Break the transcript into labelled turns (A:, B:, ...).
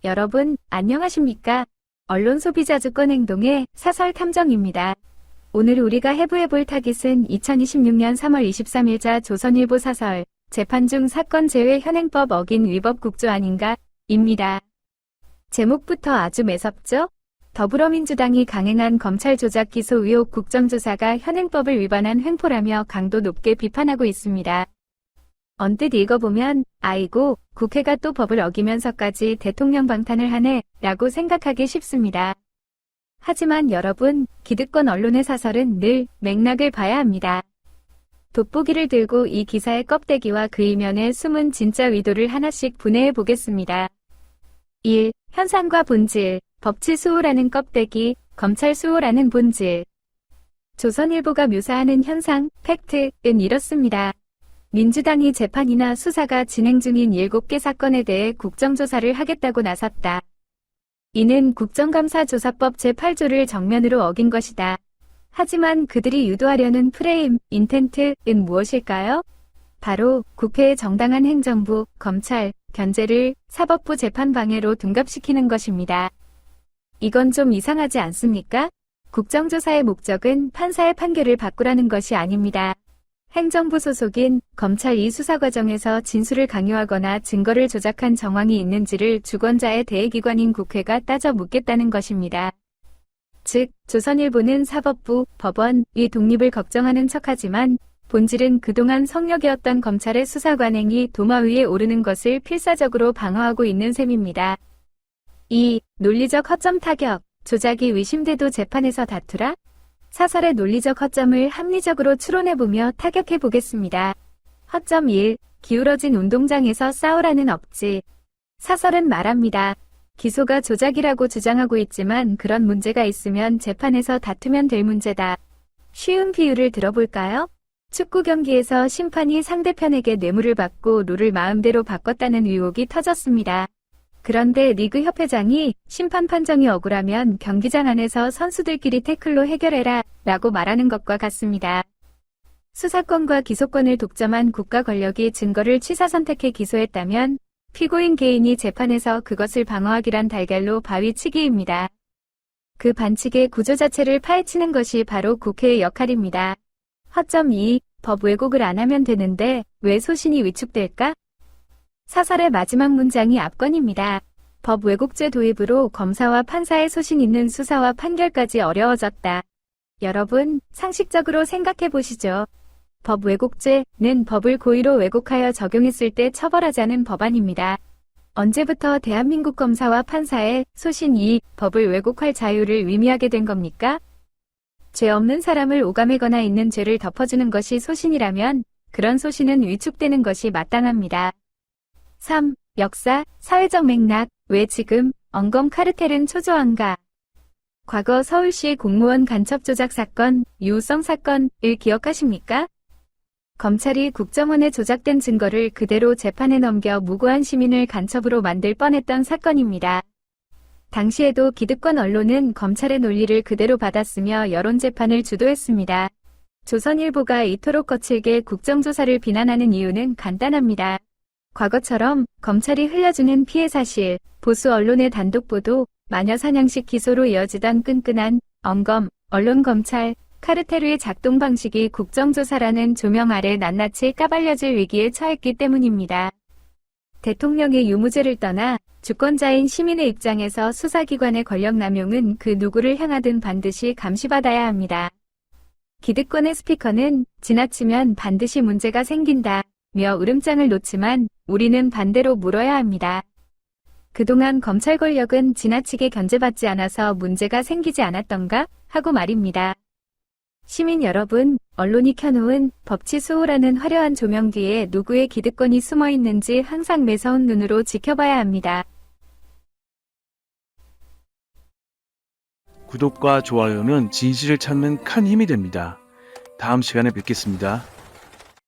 A: 여러분, 안녕하십니까? 언론 소비자 주권 행동의 사설 탐정입니다. 오늘 우리가 해부해볼 타깃은 2026년 3월 23일자 조선일보 사설, 재판 중 사건 제외 현행법 어긴 위법 국조 아닌가? 입니다. 제목부터 아주 매섭죠? 더불어민주당이 강행한 검찰 조작 기소 의혹 국정조사가 현행법을 위반한 횡포라며 강도 높게 비판하고 있습니다. 언뜻 읽어보면 아이고 국회가 또 법을 어기면서까지 대통령 방탄을 하네 라고 생각하기 쉽습니다. 하지만 여러분, 기득권 언론의 사설은 늘 맥락을 봐야 합니다. 돋보기를 들고 이 기사의 껍데기와 그 이면의 숨은 진짜 의도를 하나씩 분해해 보겠습니다. 1. 현상과 본질, 법치 수호라는 껍데기, 검찰 수호라는 본질. 조선일보가 묘사하는 현상, 팩트는 이렇습니다. 민주당이 재판이나 수사가 진행 중인 7개 사건에 대해 국정조사를 하겠다고 나섰다. 이는 국정감사조사법 제8조를 정면으로 어긴 것이다. 하지만 그들이 유도하려는 프레임, 인텐트는 무엇일까요? 바로 국회의 정당한 행정부, 검찰, 견제를 사법부 재판 방해로 둔갑시키는 것입니다. 이건 좀 이상하지 않습니까? 국정조사의 목적은 판사의 판결을 바꾸라는 것이 아닙니다. 행정부 소속인 검찰 이 수사 과정에서 진술을 강요하거나 증거를 조작한 정황이 있는지를 주권자의 대행기관인 국회가 따져 묻겠다는 것입니다. 즉, 조선일보는 사법부, 법원의 독립을 걱정하는 척하지만 본질은 그동안 성역이었던 검찰의 수사 관행이 도마 위에 오르는 것을 필사적으로 방어하고 있는 셈입니다. 2. 논리적 허점 타격, 조작이 의심돼도 재판에서 다투라? 사설의 논리적 허점을 합리적으로 추론해보며 타격해보겠습니다. 허점 1. 기울어진 운동장에서 싸우라는 억지. 사설은 말합니다. 기소가 조작이라고 주장하고 있지만 그런 문제가 있으면 재판에서 다투면 될 문제다. 쉬운 비유를 들어볼까요? 축구 경기에서 심판이 상대편에게 뇌물을 받고 룰을 마음대로 바꿨다는 의혹이 터졌습니다. 그런데 리그 협회장이 심판 판정이 억울하면 경기장 안에서 선수들끼리 태클로 해결해라 라고 말하는 것과 같습니다. 수사권과 기소권을 독점한 국가 권력이 증거를 취사 선택해 기소했다면 피고인 개인이 재판에서 그것을 방어하기란 달걀로 바위치기입니다. 그 반칙의 구조 자체를 파헤치는 것이 바로 국회의 역할입니다. 허점 2. 법 왜곡을 안 하면 되는데 왜 소신이 위축될까? 사설의 마지막 문장이 압권입니다. 법 왜곡죄 도입으로 검사와 판사의 소신 있는 수사와 판결까지 어려워졌다. 여러분, 상식적으로 생각해 보시죠. 법 왜곡죄는 법을 고의로 왜곡하여 적용했을 때 처벌하자는 법안입니다. 언제부터 대한민국 검사와 판사의 소신이 법을 왜곡할 자유를 위미하게 된 겁니까? 죄 없는 사람을 오감해거나 있는 죄를 덮어주는 것이 소신이라면 그런 소신은 위축되는 것이 마땅합니다. 3. 역사, 사회적 맥락, 왜 지금 언검 카르텔은 초조한가? 과거 서울시 공무원 간첩 조작 사건, 유우성 사건을 기억하십니까? 검찰이 국정원에 조작된 증거를 그대로 재판에 넘겨 무고한 시민을 간첩으로 만들 뻔했던 사건입니다. 당시에도 기득권 언론은 검찰의 논리를 그대로 받았으며 여론재판을 주도했습니다. 조선일보가 이토록 거칠게 국정조사를 비난하는 이유는 간단합니다. 과거처럼 검찰이 흘려주는 피해 사실, 보수 언론의 단독 보도, 마녀사냥식 기소로 이어지던 끈끈한 언검, 언론검찰, 카르텔의 작동 방식이 국정조사라는 조명 아래 낱낱이 까발려질 위기에 처했기 때문입니다. 대통령의 유무죄를 떠나 주권자인 시민의 입장에서 수사기관의 권력 남용은 그 누구를 향하든 반드시 감시받아야 합니다. 기득권의 스피커는 지나치면 반드시 문제가 생긴다 며 으름장을 놓지만 우리는 반대로 물어야 합니다. 그동안 검찰 권력은 지나치게 견제받지 않아서 문제가 생기지 않았던가 하고 말입니다. 시민 여러분, 언론이 켜놓은 법치 수호라는 화려한 조명 뒤에 누구의 기득권이 숨어 있는지 항상 매서운 눈으로 지켜봐야 합니다.
B: 구독과 좋아요는 진실을 찾는 큰 힘이 됩니다. 다음 시간에 뵙겠습니다.